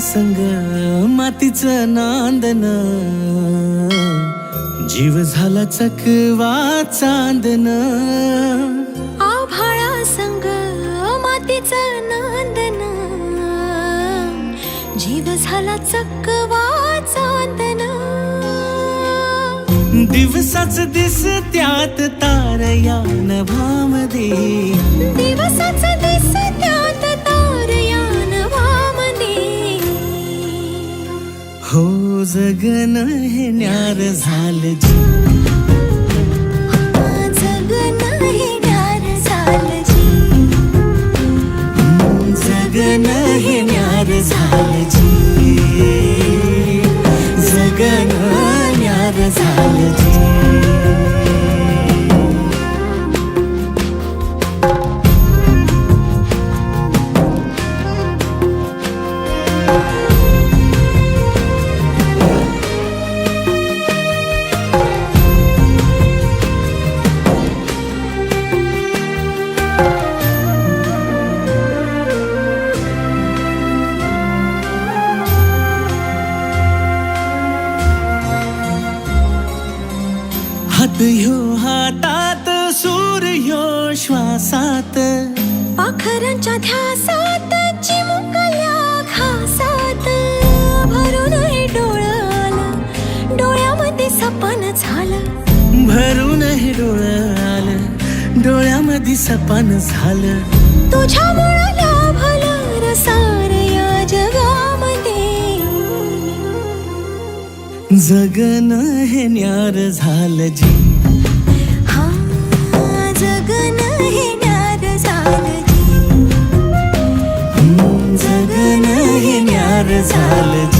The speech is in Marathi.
संग मातीचं नांदन, जीव झाला चकवा चांदन. आभाळा संग मातीचं नांदन, जीव झाला चकवा चांदन. दिवसाच दिसत्यात तार या नभामध्ये, दिवसाच दिसत्यात तार या नभामध्ये. हो जगन हे न्यार झालं जी, जगन हे न्यार झालं जी. जगन हे न्यार झालं जी, जगन न्यार झालं जी. हात ह्यो हातात, सूर ह्यो श्वासात, पाखरांच्या ध्यासात, चिमुकल्या घासात. भरून हे डोळं आलं, डोळ्यामध्ये सपन झालं. भरून हे डोळं आलं, डोळ्यामध्ये सपन झालं. तुझ्यामुळं लाभलं रसार या जगामध्ये. जगन हे न्यार झालं जी, हा जगन हे न्यार झालं जी. जगन हे न्यार झालं जी.